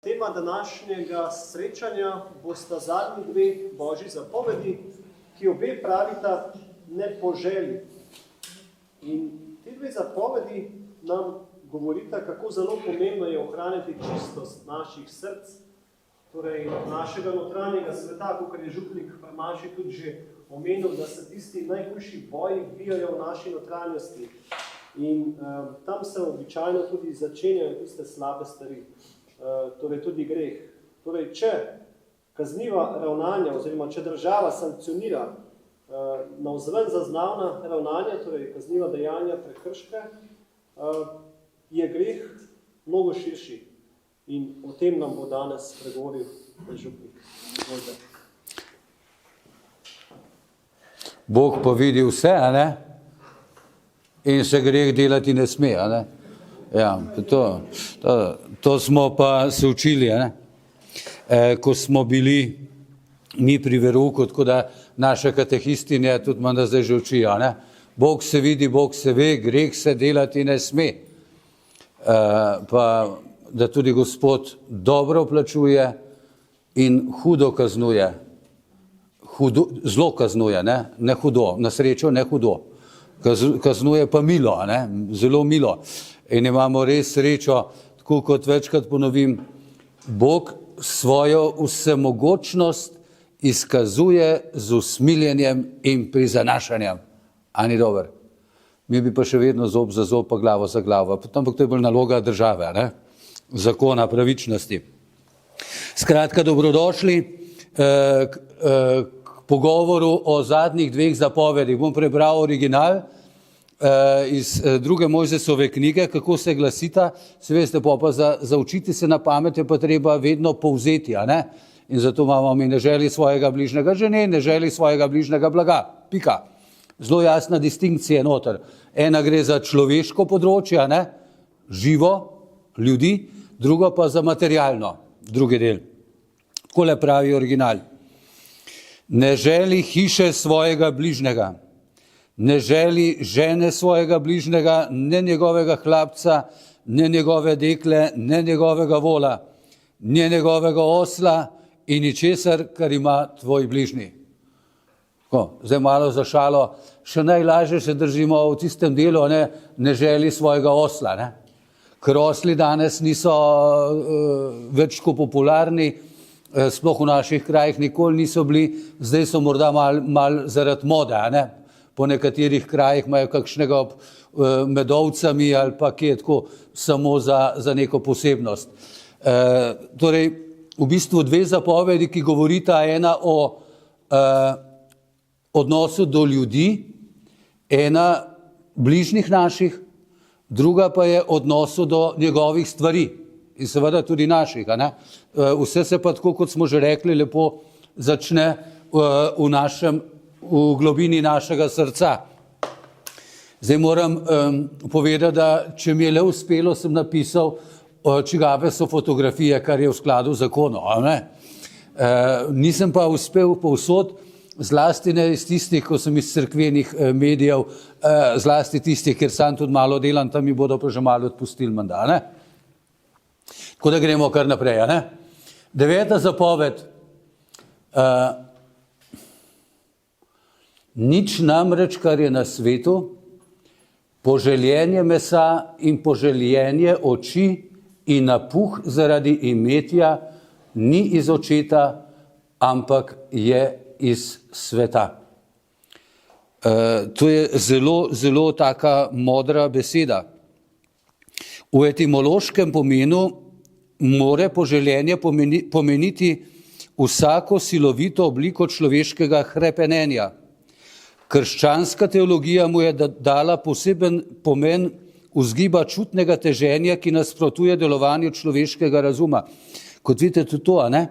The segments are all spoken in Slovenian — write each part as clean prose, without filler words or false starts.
Tema današnjega srečanja bosta zadnji dve Božji zapovedi, ki obe pravita ne poželi. In te dve zapovedi nam govorita, kako zelo pomembno je ohraniti čistost naših src, torej našega notranjega sveta, kot je župnik Premaši tudi že omenil, da se tisti najhujši boji bijajo v naši notranjosti. In tam se običajno tudi začenjajo tiste slabe stvari, torej tudi greh. Torej, če kazniva ravnanja oziroma če država sankcionira navzven zaznavna ravnanja, torej kazniva dejanja, prekrške, je greh mnogo širši. In o tem nam bo danes pregovoril župnik. Bog pa vidi vse, a ne? In se greh delati ne sme, a ne? Ja, to smo pa se učili, a ne? Ko smo bili mi pri verouku, tako da naša katehistinja tudi manda zdaj že uči, a ne? Bog se vidi, Bog se ve, greh se delati ne sme. Pa da tudi Gospod dobro plačuje in hudo kaznuje. Zelo kaznuje, ne hudo, na srečo ne hudo. Kaznuje pa milo, ne? Zelo milo. In imamo res srečo, tako kot večkrat ponovim, Bog svojo vsemogočnost izkazuje z usmiljenjem in prizanašanjem. A ni dober? Mi bi pa še vedno zob za zob, pa glavo za glavo. Ampak to je bolj naloga države, ne? Zakona pravičnosti. Skratka, dobrodošli k pogovoru o zadnjih dveh zapovedih. Bom prebral original iz druge Mojzesove knjige, kako se glasita. Se veste, pa za učiti se na pamet je pa treba vedno povzeti, a ne? In zato imamo mi ne želi svojega bližnjega žene, ne želi svojega bližnjega blaga. Pika. Zelo jasna distinkcija noter. Ena gre za človeško področje, a ne? Živo, ljudi, drugo pa za materialno, drugi del. Takole pravi original. Ne želi hiše svojega bližnjega, ne želi žene svojega bližnjega, ne njegovega hlapca, ne njegove dekle, ne njegovega vola, ne njegovega osla in ničesar, kar ima tvoj bližnji. Zdaj malo za šalo, še najlažje se držimo v tistem delu, ne želi svojega osla, ne? Ker osli danes niso več tako popularni, sploh v naših krajih nikoli niso bili, zdaj so morda mal zaradi mode, a ne? Po nekaterih krajih imajo kakšnega medovcami ali pa kje tako samo za neko posebnost. Torej, v bistvu dve zapovedi, ki govorita, ena o odnosu do ljudi, ena bližnjih naših, druga pa je odnosu do njegovih stvari in seveda tudi naših, a ne? Vse se pa tako, kot smo že rekli, lepo začne v globini našega srca. Zdaj moram povedati, da če mi je le uspelo, sem napisal, čigave so fotografije, kar je v skladu z zakonom, a ne? Nisem pa uspel povsod, zlasti ne iz tistih, ko sem iz cerkvenih medijev, zlasti tistih, ker sam tudi malo delam, tam mi bodo pa že malo odpustili menda, ne? Tako da gremo kar naprej, ne? 9. zapoved. Nič namreč, kar je na svetu, poželjenje mesa in poželjenje oči in napuh zaradi imetja ni iz očeta, ampak je iz sveta. To je zelo, zelo taka modra beseda. V etimološkem pomenu more poželjenje pomeniti vsako silovito obliko človeškega hrepenenja. Krščanska teologija mu je dala poseben pomen vzgiba čutnega teženja, ki nasprotuje delovanju človeškega razuma. Kot vidite, tudi to, a ne?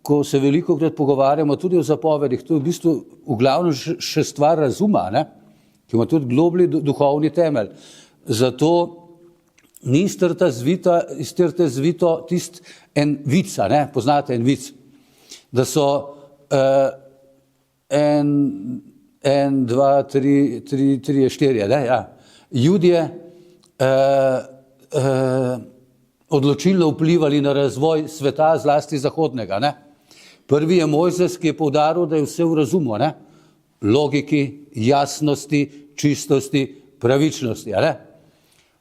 Ko se velikokrat pogovarjamo tudi o zapovedih, to je v bistvu v glavnem še stvar razuma, ne? Ki ima tudi globli duhovni temelj. Zato ni iztrte zvito tist en vic, a ne? Poznate en vic? Da so en, dva, tri, štirje, ne? Ja. Judje odločilno vplivali na razvoj sveta, zlasti zahodnega. Ne? Prvi je Mojzes, ki je poudaril, da je vse v razumu, ne? Logiki, jasnosti, čistosti, pravičnosti. Ne?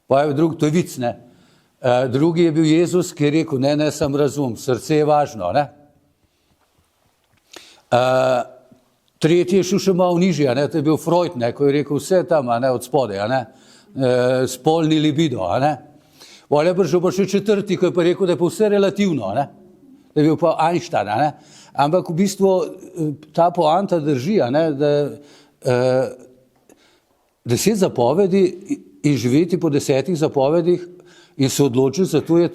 Pa je drug, to je vic, ne? Drugi je bil Jezus, ki je rekel, ne, sem razum, srce je važno. Ne? Tretji je šel še malo nižje, ne? To je bil Freud, ne? Ko je rekel vse tam, ne? Od spodaj, ne? Spolni libido. Ne? Bolje prišel pa še četrti, ko je pa rekel, da je pa vse relativno. Ne? Da je bil pa Einstein. Ne? Ampak v bistvu ta poanta drži, ne? Da 10 zapovedi in živeti po 10 zapovedih in se odločiti za to je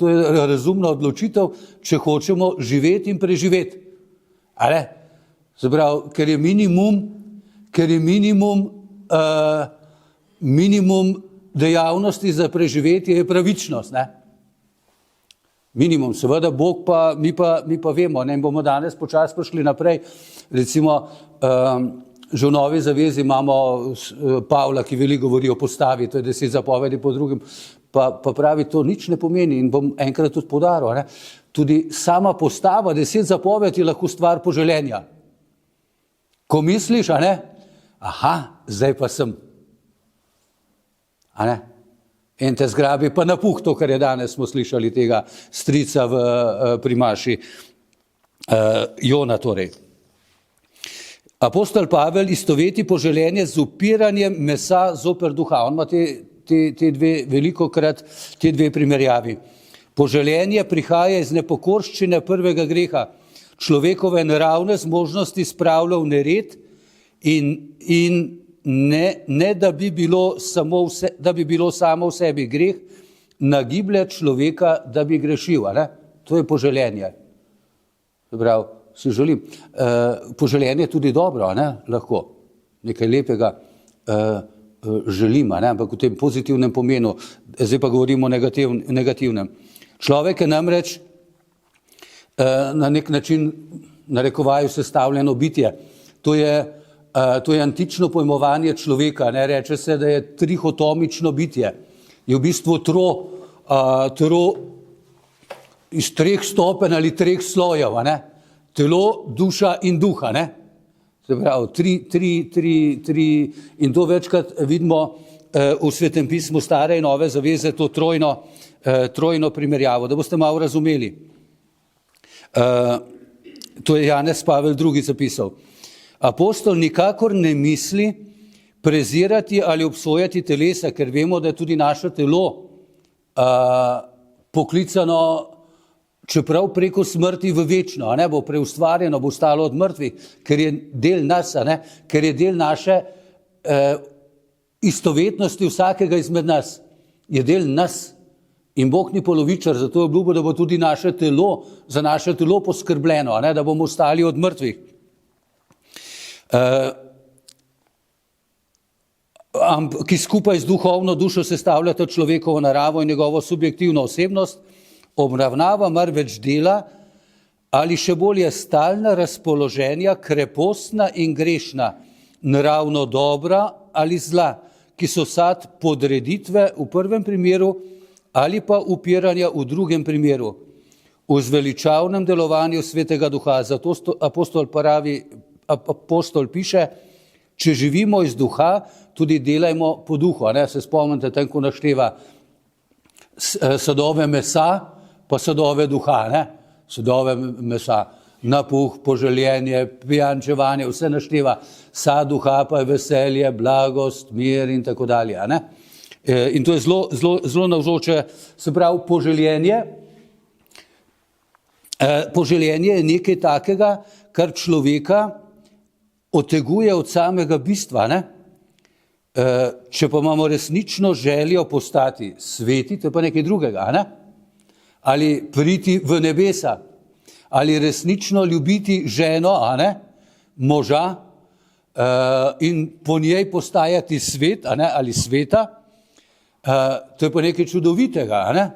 razumna odločitev, če hočemo živeti in preživeti. Se pravi, ker je minimum dejavnosti za preživetje je pravičnost. Ne? Minimum, seveda Bog pa, mi pa vemo, ne, in bomo danes počasi prišli naprej. Recimo, že v Novi zavezi imamo Pavla, ki veliko govori o postavi, to je 10 zapovedi po drugem, pa pravi, to nič ne pomeni in bom enkrat tudi poudaril. Ne? Tudi sama postava 10 zapovedi je lahko stvar poželenja. Ko misliš, zdaj pa sem. In te zgrabi pa napuh, to, kar je danes smo slišali tega strica pri maši, Jona torej. Apostol Pavel istoveti poželenje z upiranjem mesa zoper duha. On ima te dve, velikokrat te dve primerjavi. Poželenje prihaja iz nepokorščine prvega greha. Človekove naravne zmožnosti spravlja v nered in ne da bi bilo samo v sebi greh, nagiblja človeka, da bi grešil. To je poželenje. Prav, si želim. Poželenje je tudi dobro, lahko. Nekaj lepega želim, ampak v tem pozitivnem pomenu. Zdaj pa govorimo o negativnem. Človek je namreč na nek način, narekovaju, sestavljeno bitje. To je antično pojmovanje človeka. Reče se, da je trihotomično bitje. Je v bistvu tro iz 3 stopenj ali 3 slojev. Telo, duša in duha. Se pravi, tri, in to večkrat vidimo v Svetem pismu Stare in Nove zaveze, to trojno primerjavo, da boste malo razumeli. To je Janez Pavel II. Zapisal. Apostol nikakor ne misli prezirati ali obsojati telesa, ker vemo, da je tudi naše telo poklicano, čeprav preko smrti v večno, bo preustvarjeno, bo stalo od mrtvih, ker je del nas, ker je del naše istovetnosti vsakega izmed nas, je del nas. In Bog ni polovičar, zato je obljubil, da bo tudi za naše telo poskrbljeno, da bomo ostali od mrtvih. Ki skupaj z duhovno dušo sestavljata človekovo naravo in njegovo subjektivno osebnost, obravnava marveč dela ali še bolje stalna razpoloženja, krepostna in grešna, naravno dobra ali zla, ki so sad podreditve v prvem primeru ali pa upiranja v drugem primeru. V zveličavnem delovanju Svetega Duha. Zato apostol piše, če živimo iz duha, tudi delajmo po duhu. Se spomnite, tam, ko našteva sadove mesa, pa sadove duha. Sadove mesa, napuh, poželjenje, pijančevanje, vse našteva. Sad duha pa je veselje, blagost, mir in tako dalje. In to je zelo navzoče, se pravi, poželjenje. Poželjenje je nekaj takega, kar človeka oteguje od samega bistva. Če pa imamo resnično željo postati sveti, to je pa nekaj drugega. Ali priti v nebesa, ali resnično ljubiti ženo, moža, in po njej postajati svet, ali sveta, to je pa nekaj čudovitega.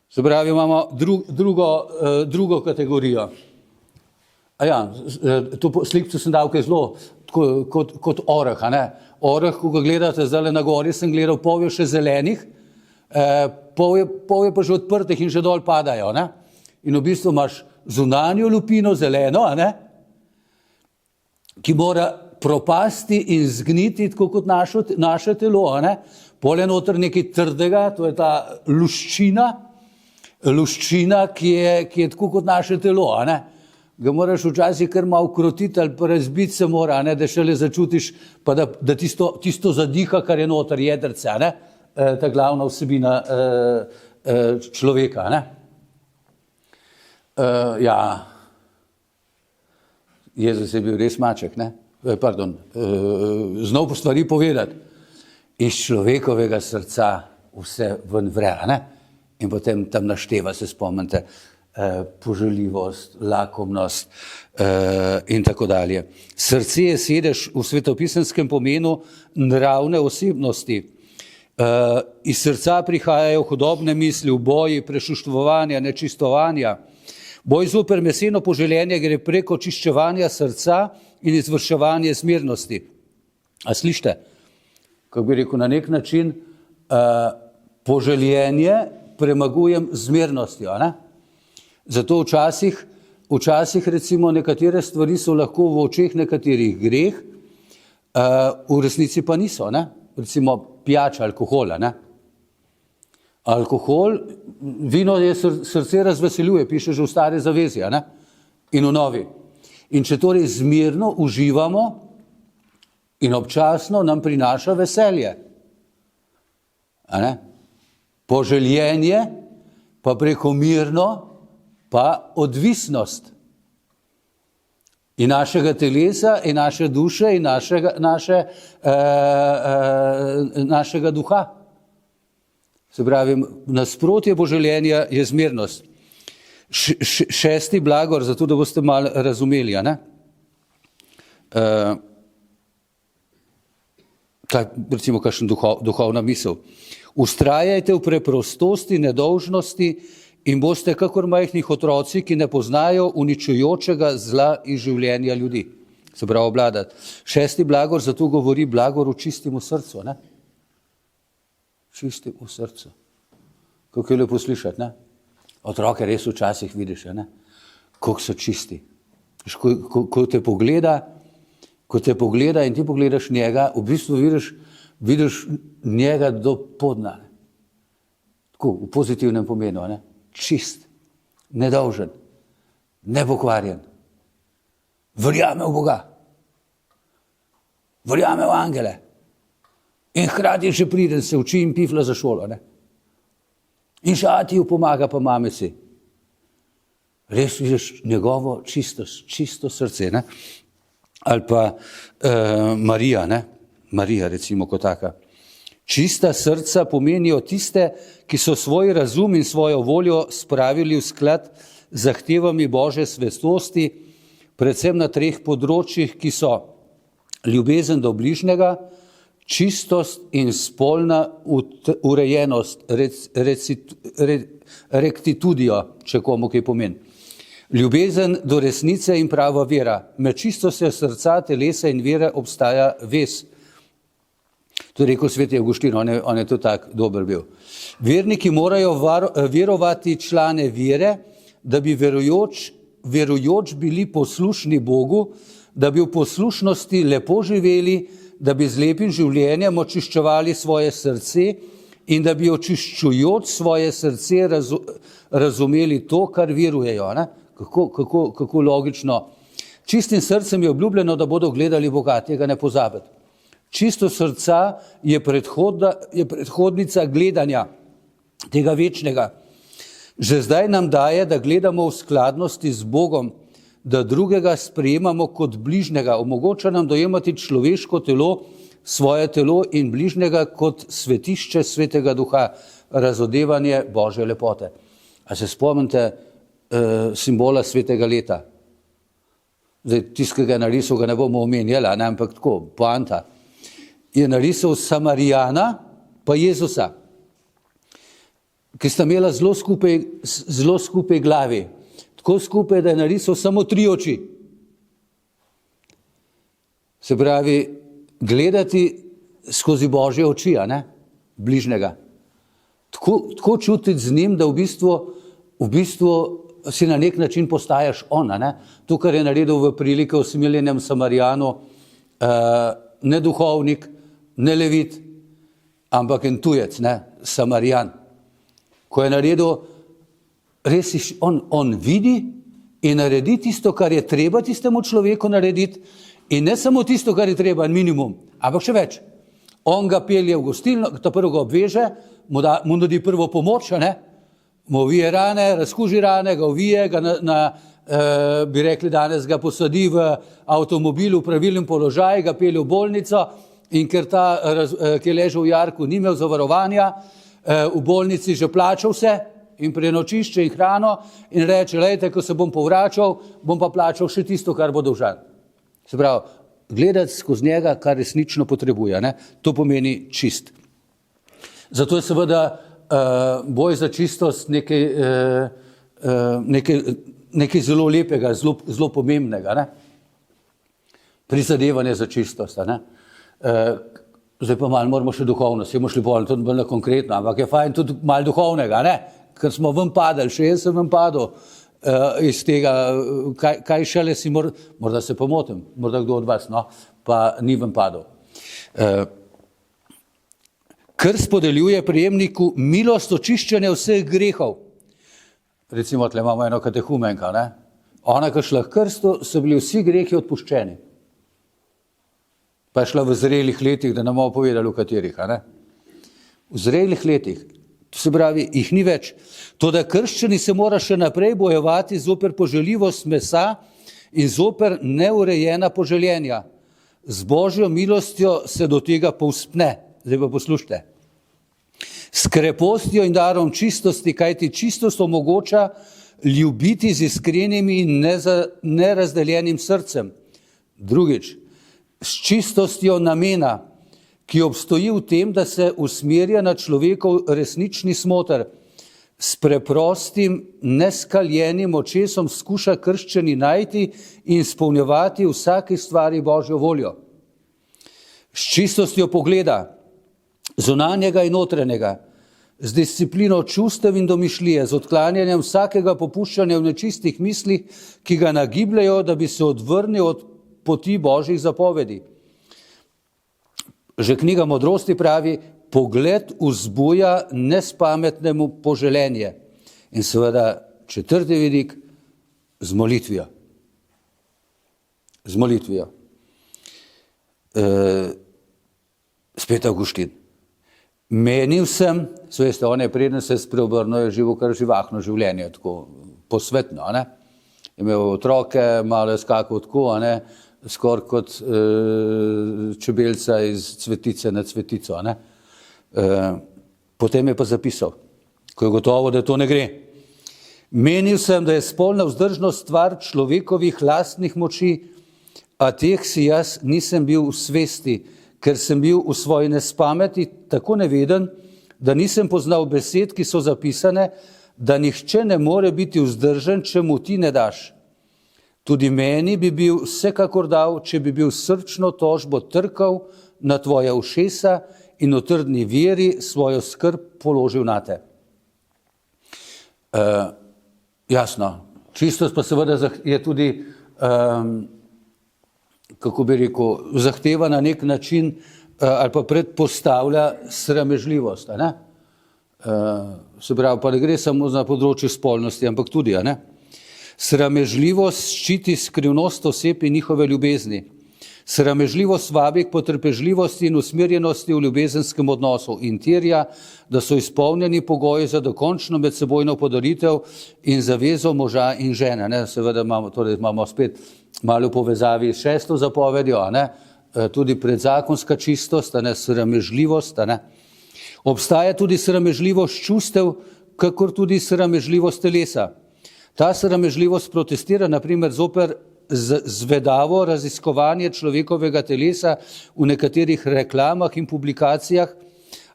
Se pravi, imamo drugo kategorijo. To slikco sem dal, ki je zelo kot oreh. Oreh, ko ga gledate zdaj na gori, sem gledal, pol je še zelenih, pol je pa že odprtih in že dol padajo. Ne? In v bistvu imaš zunanjo lupino, zeleno, a ne? Ki mora propasti in zgniti, tako kot naše telo. A ne? Pol je noter nekaj trdega, to je ta luščina, ki je tako kot naše telo. A ne? Ga moraš včasih kar malo krotiti ali pa razbiti se mora, a ne? Da šele začutiš, pa da tisto zadiha, kar je noter jedrce, a ne? Ta glavna vsebina človeka. A ne? Ja, Jezus je bil res maček, ne? Znal po stvari povedati. Iz človekovega srca vse ven vre, a ne? In potem tam našteva, se spomnite, poželjivost, lakomnost in tako dalje. Srce je sedež v svetopisenskem pomenu nravne osebnosti. Iz srca prihajajo hudobne misli, uboji, prešuštvovanja, nečistovanja. Boj zoper meseno poželenje gre preko čiščevanja srca in izvrševanje smernosti. A slište, kako bi rekel, na nek način poželjenje premagujem zmernostjo, a ne? Zato včasih recimo nekatere stvari so lahko v očeh nekaterih greh, v resnici pa niso, ne? Recimo pijača, alkohola, ne? Alkohol, vino je srce razveseljuje, piše že v Stari zavezi, a ne? In v Novi. In če torej zmerno uživamo in občasno nam prinaša veselje, a ne? Poželjenje, pa prekomirno, pa odvisnost in našega telesa, in naše duše, in našega duha. Se pravi, nasprotje poželjenja je zmernost. Šesti blagor, zato da boste malo razumeli, a ne? Recimo, kakšen duhovna misel. Ustrajajte v preprostosti, nedolžnosti in boste kakor majhnih otroci, ki ne poznajo uničujočega zla iz življenja ljudi. Se pravi, obladati. Šesti blagor zato govori blagor v čistim v srcu, ne? Čistim v srcu. Kako je lepo slišati, ne? Otroke res včasih vidiš, ne? Koliko so čisti. Ko te pogleda in ti pogledaš njega, v bistvu vidiš njega do podna. Tako, v pozitivnem pomenu, ne? Čist, nedolžen, nepokvarjen. Verjame v Boga. Verjame v angele. In hkrati še priden, se uči in pifla za šolo, ne? In še atiju pomaga, pa mame si. Res vidiš njegovo čisto srce, ne? Ali pa Marija, ne? Marija recimo kot taka. Čista srca pomenijo tiste, ki so svoj razum in svojo voljo spravili v sklad z zahtevami Božje svetosti, predvsem na 3 področjih, ki so ljubezen do bližnjega, čistost in spolna urejenost, rektitudijo, če komu kaj pomeni. Ljubezen do resnice in prava vera. Med čistostjo srca, telesa in vere obstaja vez. To je rekel sveti Avguštin, on je to tak dober bil. Verniki morajo verovati člane vere, da bi verujoč bili poslušni Bogu, da bi v poslušnosti lepo živeli, da bi z lepim življenjem očiščevali svoje srce in da bi očiščujoč svoje srce razumeli to, kar verujejo. Ne? Kako logično. Čistim srcem je obljubljeno, da bodo gledali Boga, tega ne pozabiti. Čisto srca je predhodnica gledanja tega večnega. Že zdaj nam daje, da gledamo v skladnosti z Bogom, da drugega sprejemamo kot bližnjega. Omogoča nam dojemati človeško telo, svoje telo in bližnjega kot svetišče svetega duha, razodevanje Božje lepote. A se spomnite simbola svetega leta? Zdaj, tiskega narisal ga ne bomo omenjali, ampak tako, poanta. Je narisal Samarijana pa Jezusa, ki sta imela zelo skupaj glavi. Tako skupaj, da je narisal samo 3 oči. Se pravi, gledati skozi Božje oči, bližnjega. tako čutiti z njim, da v bistvu si na nek način postajaš on. Ne? To, kar je naredil v prilike usmiljenem Samarijanu, ne duhovnik, ne levit, ampak en tujec, ne? Samarijan. Ko je naredil, res on vidi in naredi tisto, kar je treba tistemu človeku narediti, in ne samo tisto, kar je treba, minimum, ampak še več. On ga pelje v gostilno, ta prvo ga obveže, mu nudi prvo pomoč, ne? Mu ovije rane, razkuži rane, ga ovije, bi rekli danes, ga posadi v avtomobilu v pravilnem položaju, ga pelje v bolnico, in ker ki je ležal v jarku, ni imel zavarovanja, v bolnici že plačal vse in prenočišče in hrano in reče, lejte, ko se bom povračal, bom pa plačal še tisto, kar bo dolžan. Se pravi, gledati skozi njega, kar resnično potrebuje. Ne? To pomeni čist. Zato je seveda boj za čistost nekaj zelo lepega, zelo pomembnega. Ne? Prizadevanje za čistost. Ne? Zdaj pa malo moramo še duhovno, se bomo šli bolj na konkretno, ampak je fajn tudi malo duhovnega, ne? Ker smo ven padali, še jaz sem ven padel iz tega, kaj šele si morda se pomotim, morda kdo od vas, no, pa ni ven padel. Krst podeljuje prejemniku milost očiščenja vseh grehov. Recimo, tle imamo eno katehumenka, ne? Ona, ko šla k krstu, so bili vsi grehi odpuščeni. Pa je šla v zrelih letih, da nam bomo povedali, v katerih, a ne? V zrelih letih, to se pravi, jih ni več. Toda krščani se mora še naprej bojevati zoper poželjivost mesa in zoper neurejena poželjenja. Z Božjo milostjo se do tega povspne. Zdaj pa poslušajte. S krepostjo in darom čistosti, kajti čistost omogoča ljubiti z iskrenim in nerazdeljenim srcem. Drugič, s čistostjo namena, ki obstoji v tem, da se usmerja na človekov resnični smoter. S preprostim, neskaljenim očesom skuša krščani najti in izpolnjevati vsaki stvari Božjo voljo. S čistostjo pogleda, zunanjega in notranjega, z disciplino čustev in domišljije, z odklanjanjem vsakega popuščanja v nečistih mislih, ki ga nagibljajo, da bi se odvrnil od poti Božjih zapovedi. Že knjiga Modrosti pravi, pogled vzbuja nespametnemu poželenje. In seveda četrti vidik, z molitvijo. Z molitvijo. Spet Avguštin. Menil sem, veste, on je preden se spreobrnil, je živel kar živahno življenje, tako posvetno, ne? Imel otroke, malo je skakal tako, ne? Skoraj kot čebelca iz cvetice na cvetico, ne? Potem je pa zapisal, ko je gotovo, da to ne gre. Menil sem, da je spolna vzdržnost stvar človekovih lastnih moči, a teh si jaz nisem bil v svesti, ker sem bil v svoji nespameti tako neveden, da nisem poznal besed, ki so zapisane, da nihče ne more biti vzdržen, če mu ti ne daš. Tudi meni bi bil vsekakor dal, če bi bil srčno tožbo trkal na tvoja ušesa in v trdni veri svojo skrb položil nate. Jasno, čistost pa seveda je tudi kako bi rekel, zahteva na nek način ali pa predpostavlja sramežljivost. Ne? Se pravi, pa ne gre samo na področju spolnosti, ampak tudi. Ne? Sramežljivost ščiti skrivnost oseb in njihove ljubezni. Sramežljivost vabi k potrpežljivosti in usmerjenosti v ljubezenskem odnosu in terja, da so izpolnjeni pogoji za dokončno medsebojno podaritev in zavezo moža in žene. Ne? Seveda imamo spet malo povezavi s 6. zapovedjo, ne? Tudi predzakonska čistost, ne? Sramežljivost. Ne? Obstaja tudi sramežljivost čustev, kakor tudi sramežljivost telesa. Ta sramežljivost protestira naprimer zoper zvedavo raziskovanje človekovega telesa v nekaterih reklamah in publikacijah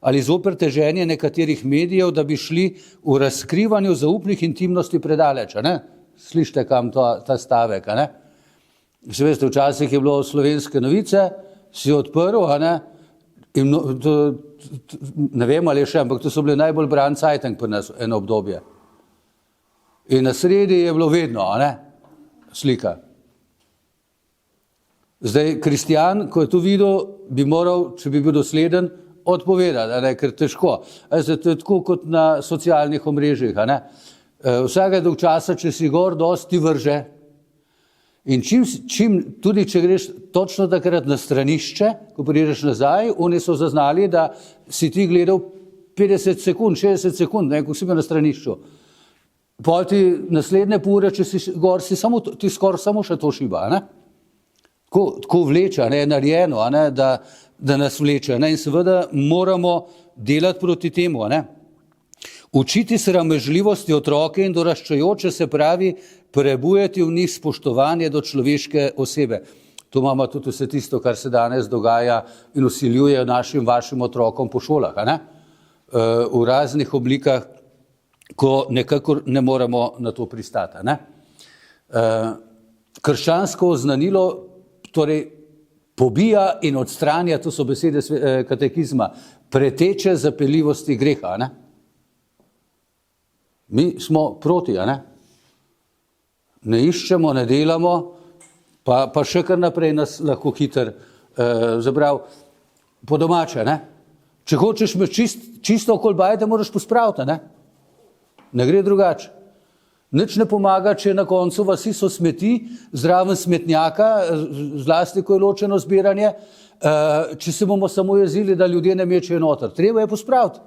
ali zoper teženje nekaterih medijev, da bi šli v razkrivanju zaupnih intimnosti predaleč. Ne? Slište kam ta stavek. Ne? Se veste, včasih je bilo slovenske novice, si odprl, In ne vem, ali je še, ampak to so bile najbolj bran cajtank pri nas eno obdobje. In na sredi je bilo vedno, slika. Zdaj, kristjan, ko je to videl, bi moral, če bi bil dosleden, odpovedati, ker težko. Zdaj, to je tako kot na socialnih omrežjih. Vsakega dolg časa, če si gor, dosti vrže. In tudi če greš točno takrat na stranišče, ko prideš nazaj, oni so zaznali, da si ti gledal 50 sekund, 60 sekund, ko si bil na stranišču. Pol ti naslednje pure, če si gor, ti skoraj samo še to šiba. Tako vleče, je narejeno, da nas vleče. In seveda moramo delati proti temu. Učiti sramežljivosti otroke in doraščajoče, se pravi, prebujati v njih spoštovanje do človeške osebe. Tu imamo tudi vse tisto, kar se danes dogaja in vsiljuje našim, vašim otrokom po šolah. V raznih oblikah, ko nekako ne moremo na to pristati. Krščansko oznanilo torej pobija in odstranja, to so besede katekizma, preteče zapeljivosti greha. Mi smo proti, ne iščemo, ne delamo, pa še kar naprej nas lahko hiter zabrav po domače. Če hočeš me čisto okoli bajte, moraš pospraviti, ne gre drugače. Nič ne pomaga, če na koncu vasi so smeti, zraven smetnjaka, zlasti, ko je ločeno zbiranje, če se bomo samo jezili, da ljudje ne mečejo noter. Treba je pospraviti.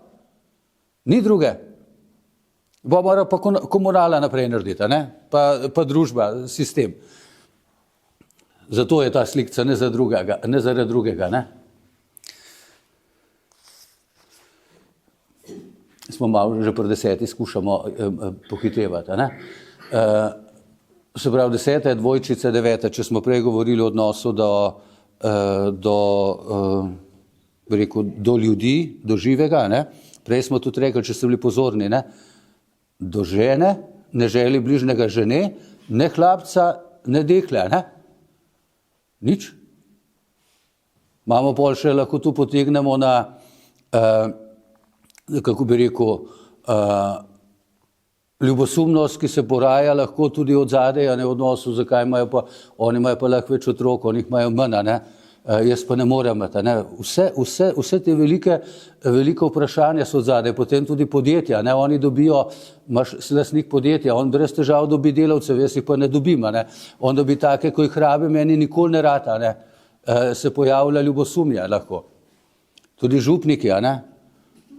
Ni druge. Bo mora pa komunala naprej narediti, pa družba, sistem. Zato je ta slikca, ne zaradi drugega. Smo malo že pri 10 skušamo pohitevati. Se pravi, 10 je dvojčica, 9, če smo prej govorili o odnosu do ljudi, do živega, prej smo tudi rekli, če ste bili pozorni, do žene, ne želi bližnjega žene, ne hlapca, ne dekle, nič. Imamo pol še, lahko tu potegnemo na kako bi rekel, ljubosumnost, ki se poraja lahko tudi od zadej, v odnosu, zakaj imajo pa, oni imajo pa lahko več otrok, oni imajo manj, jaz pa ne morem imeti. Vse te velike vprašanja so od zadej, potem tudi podjetja, oni dobijo, imaš lastnik podjetja, on brez težav dobi delavcev, jaz jih pa ne dobim, on dobi take, ko jih rabi, meni nikoli ne rata, se pojavlja ljubosumja lahko. Tudi župniki,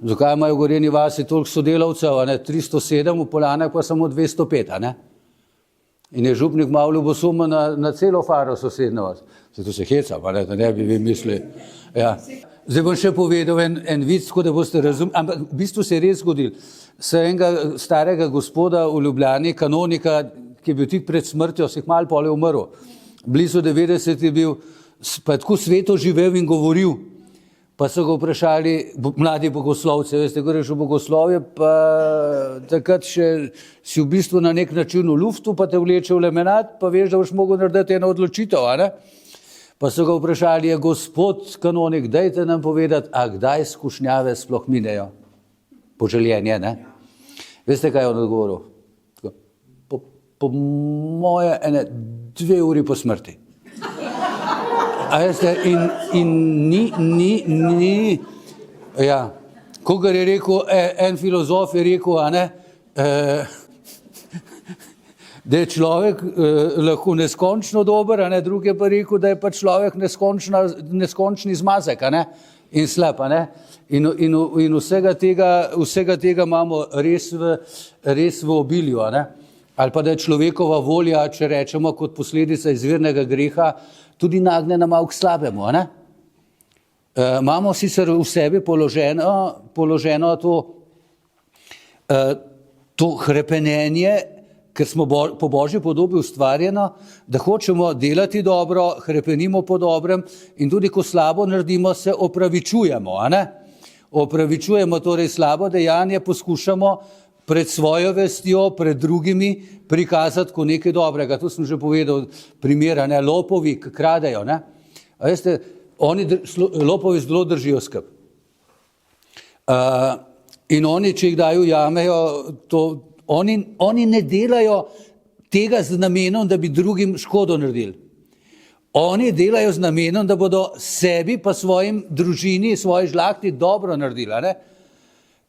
zakaj imajo v Gorenji vasi toliko sodelavcev, 307, v Poljanah pa samo 205, In je župnik malo ljubosumen na celo faro sosednjo vas. Zato se heca, da ne bi vi mislili. Ja. Zdaj bom še povedal en vic, tako da boste razumeli, ampak v bistvu se je res zgodil. Se enega starega gospoda v Ljubljani, kanonika, ki je bil tik pred smrtjo, se jih malo pol je umrl. Blizu 90 je bil, pa je tako sveto živel in govoril. Pa so ga vprašali mladi bogoslovci, veste, ko reš v bogoslovje, pa takrat še si v bistvu na nek način v luftu, pa te vleče v lemenat, pa veš, da boš mogel narediti eno odločitev, Pa so ga vprašali, je gospod kanonik, dajte nam povedati, a kdaj skušnjave sploh minejo? Poželjenje, Veste, kaj je on odgovoril? Po moje 2 uri po smrti. A veste, in ni, ja, kogar je rekel, en filozof je rekel, da je človek lahko neskončno dober, drug je pa rekel, da je pa človek neskončni zmazek, in slab, in vsega tega imamo res v obilju, ali pa da je človekova volja, če rečemo kot posledica izvirnega greha, tudi nagnjena malo k slabemu. Imamo sicer v sebi položeno to hrepenenje, ker smo po Božji podobi ustvarjeno, da hočemo delati dobro, hrepenimo po dobrem in tudi ko slabo naredimo, se opravičujemo. Opravičujemo torej slabo dejanje, poskušamo pred svojo vestjo, pred drugimi prikazati kot nekaj dobrega. To sem že povedal, primer, lopovi, ki kradejo. A veste, lopovi zelo držijo skrb. In oni, če jih dajo jamejo, oni ne delajo tega z namenom, da bi drugim škodo naredili. Oni delajo z namenom, da bodo sebi pa svojim družini, svoji žlahti dobro naredili. Ne?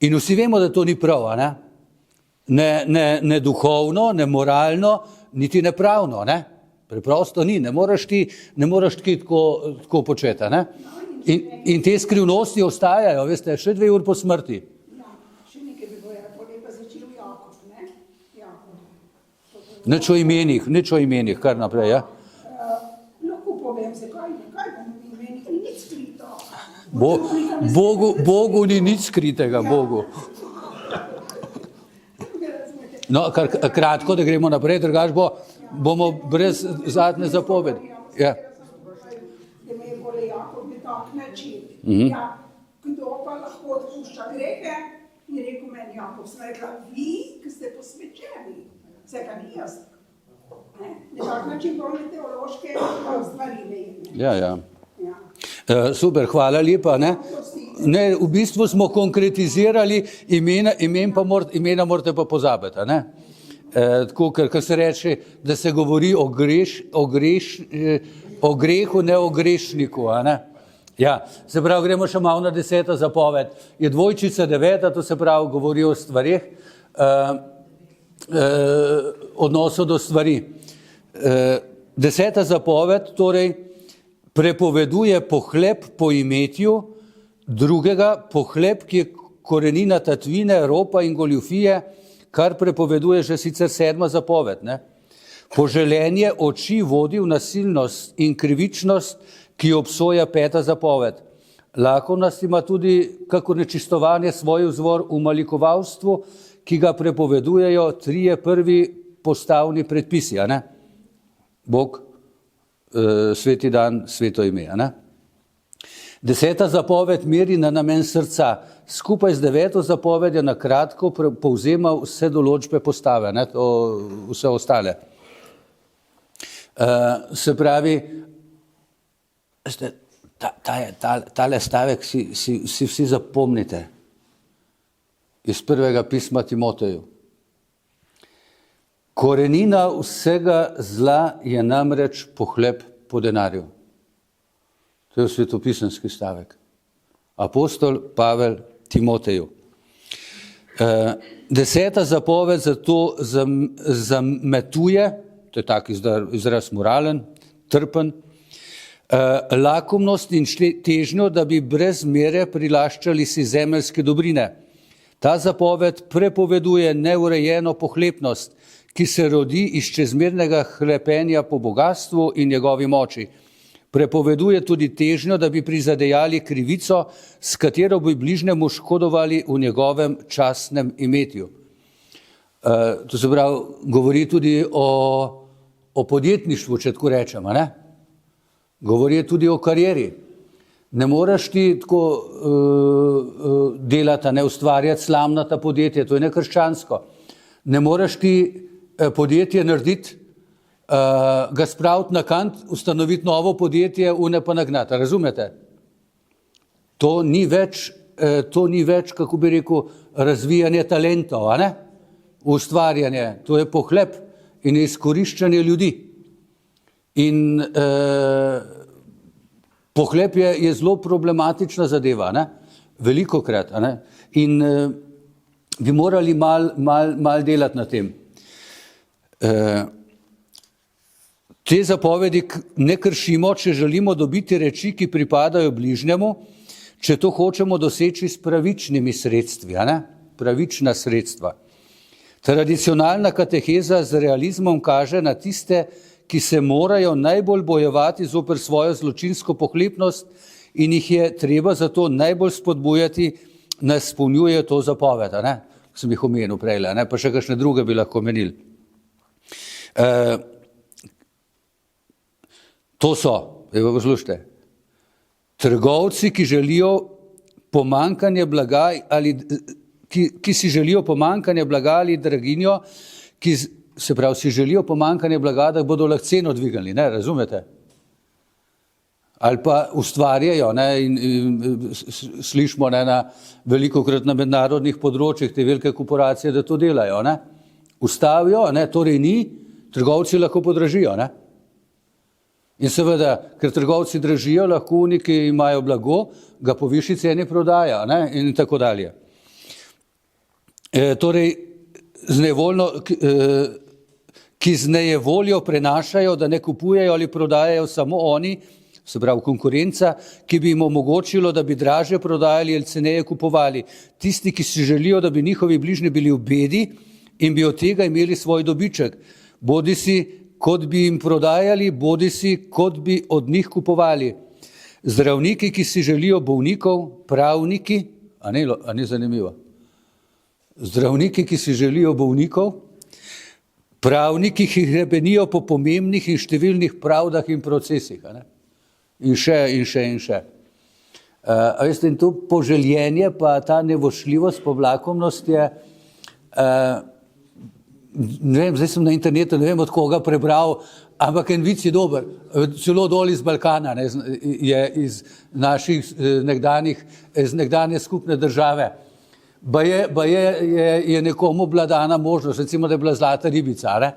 In vsi vemo, da to ni prav. Ne duhovno, ne moralno, niti ne pravno. Ne? Preprosto ni. Ne moreš tako početi. Ne? In te skrivnosti ostajajo, veste, še 2 uri po smrti. Nič o imenih, kar naprej, ja? Lahko povem, zakaj bomo imenih, ni nič skrito. Bogu ni nič skritega, Bogu. No, kratko, da gremo naprej, drugače bomo brez zadnje zapovedi. Ja. Da me je bolj Jakob na tak način. Ja, kdo pa lahko odpušča grehe? Je rekel meni Jakob, sem rekla, vi, ki ste posvečeni. Vsega ni jaz. Na tak način bolj teološke stvari ne. Ja. Super, hvala lepa. Ne, v bistvu smo konkretizirali imena morate pa pozabiti. Ne? Tako, ker se reče, da se govori o grehu, ne o grešniku. Ne? Ja, se pravi, gremo še malo na 10. zapoved. Je dvojčica 9, to se pravi, govori o stvarih, odnosu do stvari. 10. zapoved torej prepoveduje pohlep po imetju, drugega pohlep, ki je korenina tatvine, ropa in goljufije, kar prepoveduje že sicer 7. zapoved. Ne? Poželenje oči vodi v nasilnost in krivičnost, ki obsoja 5. zapoved. Lakomnost ima tudi kako nečistovanje svoj vzvor v malikovalstvu, ki ga prepovedujejo 3 prvi postavni predpisi. Ne? Bog, sveti dan, sveto ime. Ne? 10. zapoved meri na namen srca. Skupaj z 9. zapovedjo na kratko povzema vse določbe postave, ne? Vse ostale. Se pravi, tale stavek si vsi zapomnite iz 1. pisma Timoteju. Korenina vsega zla je namreč pohlep po denarju. To je svetopisemski stavek. Apostol Pavel Timoteju. 10. zapoved zato zametuje, to je tak izraz moralen, trpen, lakomnost in težnjo, da bi brez mere prilaščali si zemeljske dobrine. Ta zapoved prepoveduje neurejeno pohlepnost, ki se rodi iz čezmernega hlepenja po bogatstvu in njegovi moči. Prepoveduje tudi težnjo, da bi prizadejali krivico, s katero bi bližnjemu škodovali v njegovem častnem imetju. To se pravi, govori tudi o podjetništvu, če tako rečemo, ne? Govori tudi o karieri. Ne moreš ti tako delati, ne ustvarjati slamnata podjetja, to je nekrščansko. Ne moreš ti podjetje narediti, ga spraviti na kant, ustanoviti novo podjetje, une pa nagnati. Razumete? To ni več, kako bi rekel, razvijanje talentov, a ne? Ustvarjanje, to je pohlep in izkoriščanje ljudi. In pohlep je zelo problematična zadeva, ne? Velikokrat. A ne? In bi morali mal delati na tem. Te zapovedi ne kršimo, če želimo dobiti reči, ki pripadajo bližnjemu, če to hočemo doseči s pravičnimi sredstvi, a ne? Pravična sredstva. Tradicionalna kateheza z realizmom kaže na tiste, ki se morajo najbolj bojevati zoper svojo zločinsko pohlepnost in jih je treba zato najbolj spodbujati, da izpolnjujejo to zapoved, a ne? Sem jih omenil prej, ne? Pa še kakšne druge bi lahko omenili. To so, poslušajte, trgovci, ki želijo pomanjkanje blaga ali ki si želijo pomanjkanje blaga ali draginjo, se pravi, si želijo pomanjkanje blaga, da bodo lahko ceno dvigali, ne, razumete? ali pa ustvarjajo, ne, in slišimo, ne, na velikokrat na mednarodnih področjih te velike korporacije, da to delajo, ne. Ustavijo, ne, torej ni, trgovci lahko podražijo, ne. In seveda, ker trgovci dražijo, lahko oni, ki imajo blago, ga po višji ceni prodaja, ne, in tako dalje. Torej, ki z nejevoljo prenašajo, da ne kupujejo ali prodajajo samo oni, se pravi konkurenca, ki bi jim omogočilo, da bi draže prodajali ali ceneje kupovali. Tisti, ki si želijo, da bi njihovi bližnji bili v bedi in bi od tega imeli svoj dobiček, bodisi kot bi jim prodajali, bodisi kot bi od njih kupovali. Zdravniki, ki si želijo bolnikov, pravniki, a ni zanimivo? Zdravniki, ki si želijo bolnikov, pravniki, ki hrebenijo po pomembnih in številnih pravdah in procesih, a ne? In še. A veste, in to poželjenje, pa ta nevošljivost, povlakomnost je, ne vem, zdaj sem na internetu, ne vem od koga prebral, ampak en vic je dober, celo dol iz Balkana, ne, je iz naših nekdanje skupne države. Je nekomu bila dana možnost, recimo, da je bila zlata ribica, ne?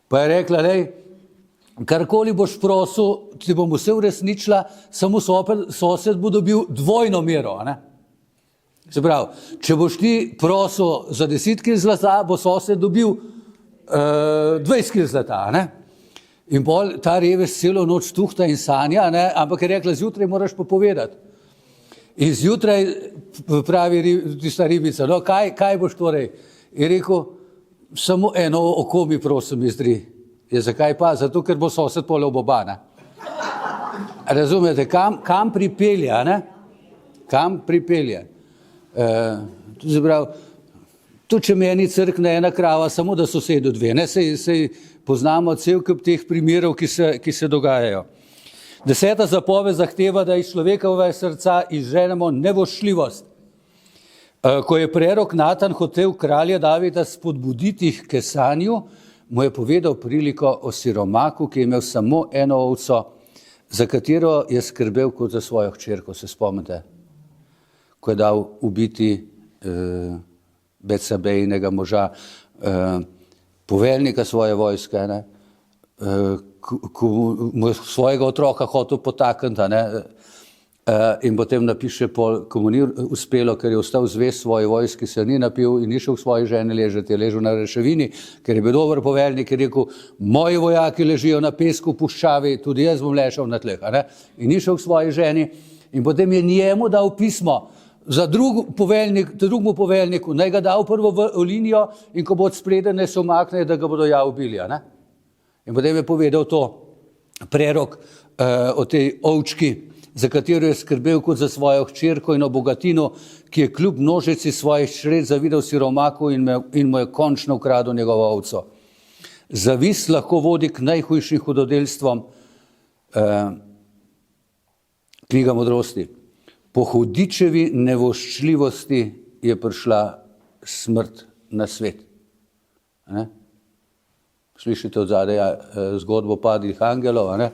Pa je rekla, lej, karkoli boš prosil, ti bom vse uresničila, samo sosed bo dobil dvojno mero, ne? Se pravi, če boš ti prosil za 10 kil zlata, bo sosed dobil 20 kil zlata, ne? In pol ta revež celo noč tuhta in sanja, ne? Ampak je rekla, zjutraj moraš pa povedati. In zjutraj pravi tista ribica, no, kaj boš torej? Je rekel, samo eno oko mi prosim izdri. Je zakaj pa? Zato, ker bo sosed pole obobana. Razumete, kam pripelja, ne? Kam pripelja? Tudi če meni crkne ena krava, samo da sosedu dve, ne? Sej poznamo cel kup teh primerov, ki se dogajajo. 10. zapoved zahteva, da iz človekovega srca izženemo nevošljivost. Ko je prerok Natan hotel kralja Davida spodbuditi k sanju, mu je povedal priliko o siromaku, ki je imel samo eno ovco, za katero je skrbel kot za svojo hčerko, se spomnite, ko je dal ubiti Betsabejinega moža, poveljnika svoje vojske, ne? Ko mu je svojega otroka hotel potakniti, ne? In potem napiše, ko mu ni uspelo, ker je ostal zvest svoji vojski, se ni napil in ni šel k svoji ženi ležati, je ležal na reševini, ker je bil dober poveljnik, je rekel, moji vojaki ležijo na pesku v puščavi, tudi jaz bom ležal na tleh, ne? In ni šel k svoji ženi in potem je njemu dal pismo za drugemu poveljniku, naj ga dal prvo v linijo in ko bo od sprede ne se umakne, da ga bodo ubili, ne? In potem je povedal to prerok o tej ovčki, za katero je skrbel kot za svojo hčerko in o bogatino, ki je kljub množici svojih čred zavidel siromaku in mu je končno ukradel njegovo ovco. Zavist lahko vodi k najhujšim hudodelstvom. Knjiga modrosti. Po hudičevi nevoščljivosti je prišla smrt na svet. Ne? Slišite od zadaj zgodbo padlih angelov, ne?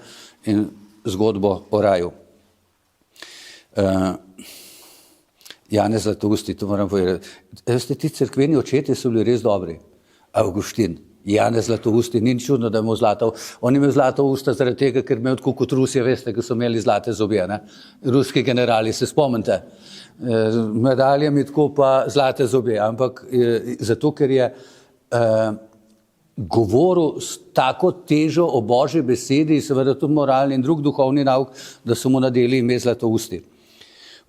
In zgodbo o raju. Janez Zlatousti, to moram povedati. Veste, ti cerkveni očetje so bili res dobri. Avguštin, Janez Zlatousti, ni čudno, da je imel zlata. On je imel zlata usta zaradi tega, ker imel tako kot Rusija, veste, ki so imeli zlate zobje, ne? Ruski generali, se spomnite. Medaljami tako pa zlate zobje, ampak zato, ker je govoril s tako težo o Božji besedi, seveda tudi moralni in drug duhovni nauk, da so mu nadeli ime Zlatousti.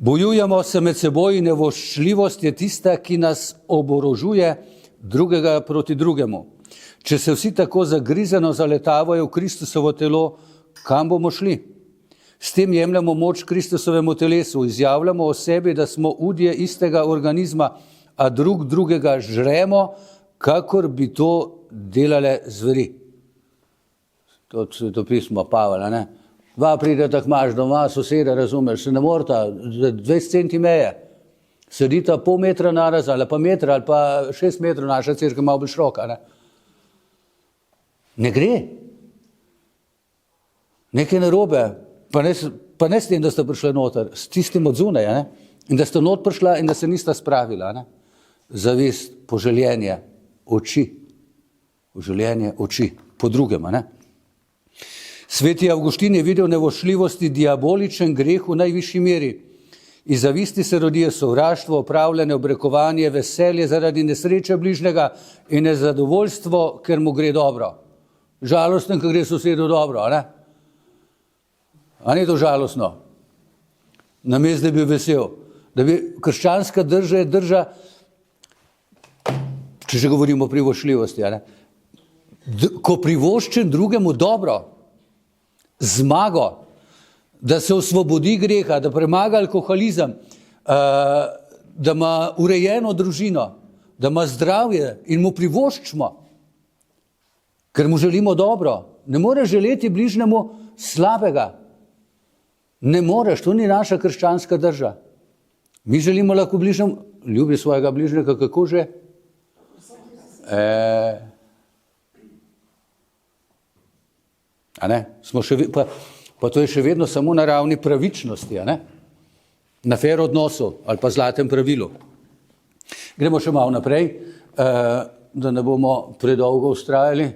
Bojujemo se med seboj in nevoščljivost je tista, ki nas oborožuje drugega proti drugemu. Če se vsi tako zagrizeno zaletavajo v Kristusovo telo, kam bomo šli? S tem jemljamo moč Kristusovemu telesu, izjavljamo o sebi, da smo udje istega organizma, a drug drugega žremo, kakor bi to delale zveri. To pismo Pavla, ne? Dva prideta k maž doma, soseda, razumeš, se ne morata, 20 centi meje. Sedita pol metra naraz, ali pa metra, ali pa 6 metrov, naša cerkev malo bolj široka, ne? Ne gre. Nekaj narobe. Pa ne s tem, da sta prišla noter, s tistim od zunaj, ne? In da sta not prišla in da se nista spravila, ne? Zavist, poželjenje, oči, poželjenje oči, po drugem, ne? Sveti Avguštin je videl nevošljivosti diaboličen greh v najvišji meri. Iz zavisti se rodijo sovraštvo, opravljanje, obrekovanje, veselje zaradi nesreče bližnjega in nezadovoljstvo, ker mu gre dobro. Žalosten, ker gre sosedu dobro, ne? A ni to žalostno? Namesto, da bi vesel. Da bi krščanska drža je drža, če že govorimo o privošljivosti, ne? Ko privoščen drugemu dobro, zmago, da se osvobodi greha, da premaga alkoholizem, da ima urejeno družino, da ima zdravje in mu privoščimo, ker mu želimo dobro. Ne moreš želeti bližnjemu slabega. Ne moreš, to ni naša krščanska drža. Mi želimo lahko bližnjemu, ljubi svojega bližnjega, kako že? A ne? Smo še, pa to je še vedno samo na ravni pravičnosti, a ne? Na fair odnosu ali pa zlatem pravilu. Gremo še malo naprej, da ne bomo predolgo ustrajali.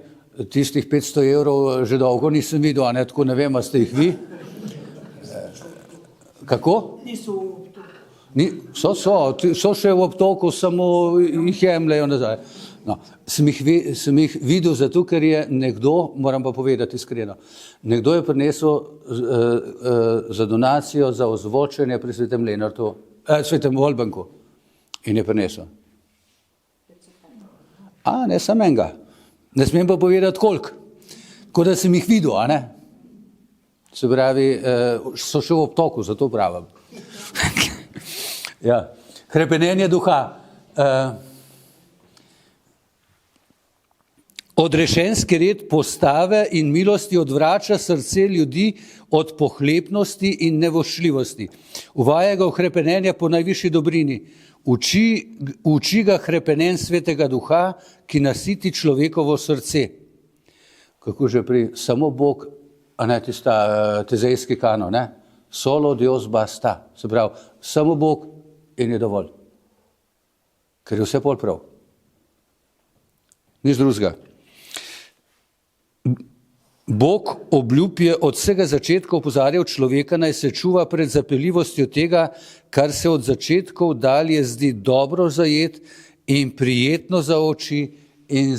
Tistih 500 evrov že dolgo nisem videl, a ne, tako ne vem, a ste jih vi. Kako? Niso So še v obtoku, samo jih jemljajo nazaj. No, sem jih videl zato, ker je nekdo, moram pa povedati iskreno, nekdo je prinesel za donacijo, za ozvočenje pri Svetem Lenartu, Svetem Volbenku in je prinesel. Ne sam enega. Ne smem pa povedati koliko. Tako da sem jih videl, a ne? Se pravi, so še v obtoku, zato pravim. Ja. Hrepenenje duha. Odrešenski red postave in milosti odvrača srce ljudi od pohlepnosti in nevošljivosti. Uvaja ga v hrepenenje po najvišji dobrini. Uči ga hrepenenj Svetega Duha, ki nasiti človekovo srce. Kako že samo Bog, a ne tista tezejski kanon, ne? Solo Dios basta. Se pravi, samo Bog in je dovolj. Ker je vse pol prav. Nič drugega. Bog obljub je od vsega začetka opozarjal človeka, naj se čuva pred zapeljivostjo tega, kar se od začetkov dalje zdi dobro zajet in prijetno za oči in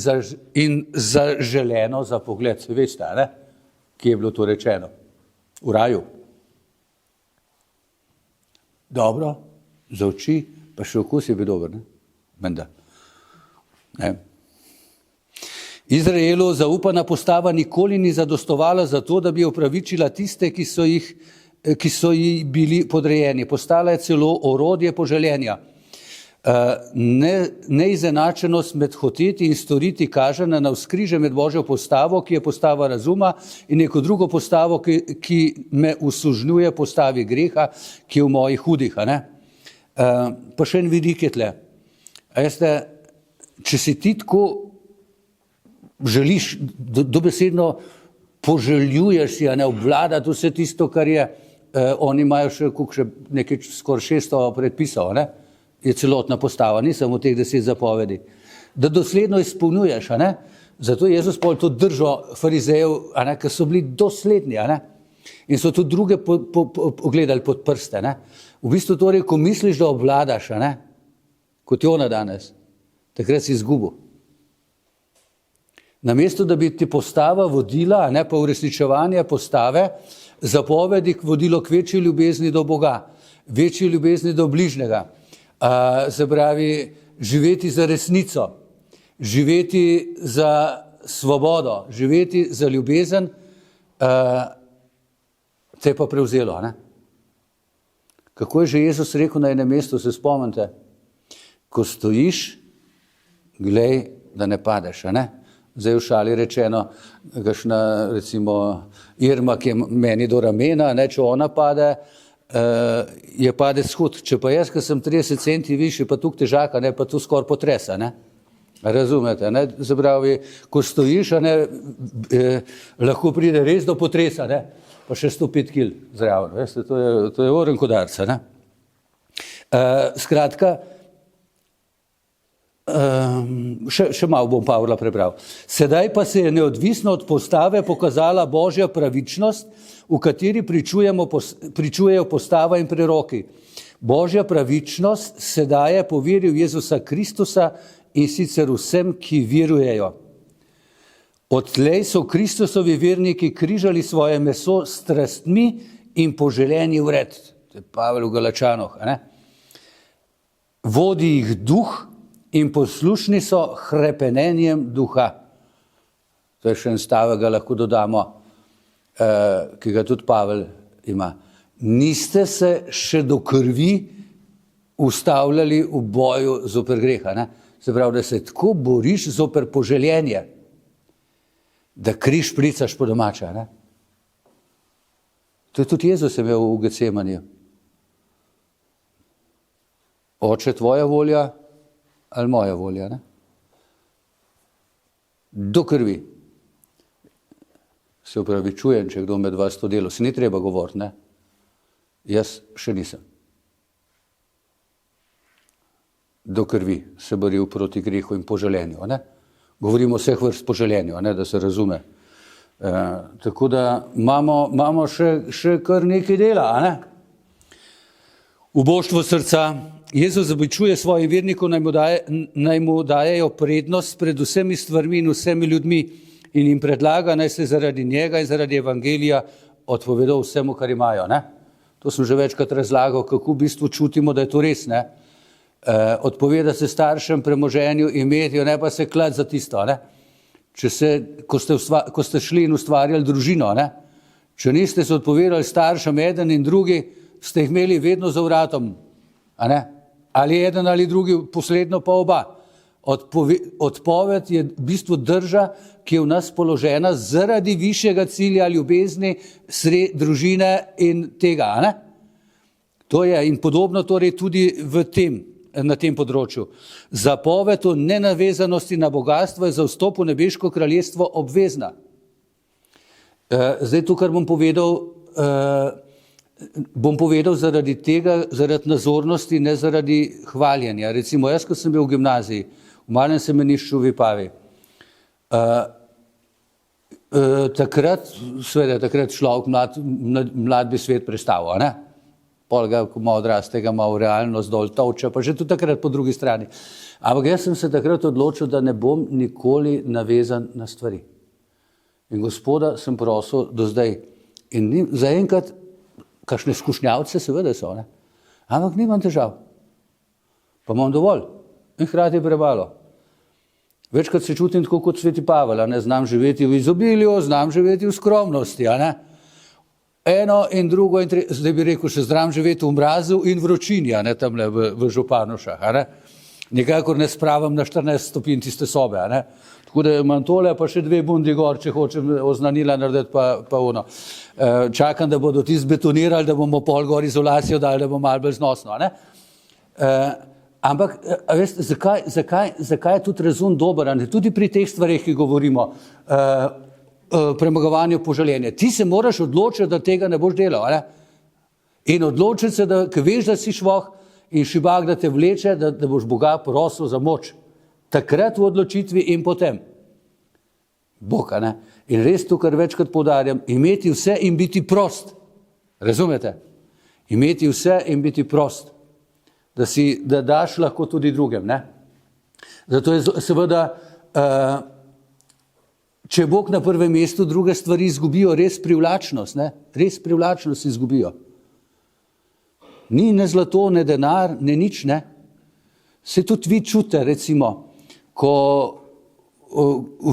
zaželeno za pogled. Veste, ne? Kje je bilo to rečeno? V raju. Dobro, za oči, pa še okus je bil dober, ne? Menda. Ne? Izraelu zaupana postava nikoli ni zadostovala za to, da bi opravičila tiste, ki so ji bili podrejeni. Postala je celo orodje poželjenja. Neizenačenost med hoteti in storiti kaže na navzkrižje med Božjo postavo, ki je postava razuma, in neko drugo postavo, ki me usužnjuje postavi greha, ki je v mojih hudih. Pa še en vidik je tle. Če si ti tako želiš, dobesedno poželjuješ si, a ne obvladati vse tisto, kar je, oni imajo še nekaj skoraj 600 predpisov, ne? Je celotna postava, ni samo teh 10 zapovedi. Da dosledno izpolnjuješ, a ne? Zato je Jezus pol to držal farizejev, a ne, ker so bili dosledni, a ne? In so tudi druge pogledali pod prste, ne? V bistvu torej, ko misliš, da obvladaš, a ne? Kot je ona danes, takrat si izgubil. Namesto, da bi ti postava vodila, a ne pa uresničevanje postave, zapovedi vodilo k večji ljubezni do Boga, večji ljubezni do bližnjega, se pravi, živeti za resnico, živeti za svobodo, živeti za ljubezen, te pa prevzelo, ne? Kako je že Jezus rekel na enem mestu, se spomnite? Ko stojiš, glej, da ne padeš, a ne? Zdaj v šali rečeno, kakšna recimo Irma, ki je meni do ramena, ne, če ona pade, je padec hud. Če pa jaz, ki sem 30 centi višji, pa tukaj težaka, ne, pa tu skoraj potresa, ne. Razumete, ne? Zapravi, ko stojiš, a ne, lahko pride res do potresa, ne. pa še 105 kil zraven. Veste, to je oren kodarca. Ne? Skratka, še malo bom Pavla prebral. Sedaj pa se je neodvisno od postave pokazala Božja pravičnost, v kateri pričujejo postava in preroki. Božja pravičnost se daje po veri v Jezusa Kristusa in sicer vsem, ki verujejo. Odtlej so Kristusovi verniki križali svoje meso s strastmi in poželjenji vred. To je Pavel v Galačanoh. Vodi jih duh in poslušni so hrepenenjem duha. To je še en stavek, ga lahko dodamo, ki ga tudi Pavel ima. Niste se še do krvi ustavljali v boju zoper greha. Ne? Se pravi, da se tako boriš zoper poželjenje, da križ plicaš po domača. Ne? To je tudi Jezus imel v Getsemaniju. Oče, tvoja volja ali moja volja. Ne? Do krvi. Se upravičujem, če kdo med vas to delo. Se ni treba govoriti, ne? Jaz še nisem. Do krvi se boril proti grehu in poželjenju. Ne? Govorimo o vseh vrst poželjenju, ne? Da se razume. Tako da imamo še kar nekaj dela. Ne? Uboštvo srca. Jezus običuje svojim vernikom, naj mu dajejo prednost pred vsemi stvarmi in vsemi ljudmi in jim predlaga, naj se zaradi njega in zaradi evangelija odpovedo vsemu, kar imajo. Ne? To sem že večkrat razlagal, kako v bistvu čutimo, da je to res. Ne? Odpoveda se staršem, premoženju, imetju, ne pa se klad za tisto. Ne? Ko ste šli in ustvarjali družino, ne? Če niste se odpovedali staršem, eden in drugi, ste jih imeli vedno za vratom. A ne? Ali eden ali drugi, posledno pa oba. Odpoved je v bistvu drža, ki je v nas položena zaradi višjega cilja ljubezni, družine in tega. Ne? To je in podobno torej tudi na tem področju. Zapoved o nenavezanosti na bogatstvo je za vstop v nebeško kraljestvo obvezna. Zdaj to, kar bom povedal zaradi tega, zaradi nazornosti, ne zaradi hvaljenja. Recimo, jaz, ko sem bil v gimnaziji, v malem semenišču v Vipavi, takrat človek mlad bi svet prestavil, ne? Pol ga, ko malo odraste, ga malo realnost dol tolče, pa že tudi takrat po drugi strani. Ampak jaz sem se takrat odločil, da ne bom nikoli navezan na stvari. In Gospoda sem prosil do zdaj. In zaenkrat kakšne skušnjavce seveda so, ne? Ampak nimam težav. Pa imam dovolj. In hkrati premalo. Večkrat se čutim tako kot sveti Pavel, ne? Znam živeti v izobilju, znam živeti v skromnosti. A ne? Eno in drugo, in zdaj bi rekel, še znam živeti v mrazu in vročini, a ne tamle v Županošah. A ne? Nikakor ne spravim na 14 stopinj tiste sobe. A ne? Tako da imam tole, pa še 2 bundi gor, če hočem oznanila narediti, pa ono. Čakam, da bodo ti zbetonirali, da bomo pol gor izolacijo dali, da bo malo bolj znosno. Ne? Ampak, veste, zakaj je tudi razum dober? Ne? Tudi pri teh stvareh, ki govorimo, premagovanju poželjenja. Ti se moraš odločiti, da tega ne boš delal. Ne? In odločiti se, da veš, da si švoh in šibak, da te vleče, da boš Boga prosil za moč. Takrat v odločitvi in potem. Bog, ne? In res to, kar večkrat poudarjam, imeti vse in biti prost. Razumete? Imeti vse in biti prost. Da daš lahko tudi drugem. Ne? Zato je seveda, če je Bog na prvem mestu, druge stvari izgubijo res privlačnost. Ne? Res privlačnost izgubijo. Ni ne zlato, ne denar, ne nič. Ne? Se tudi vi čute, recimo, ko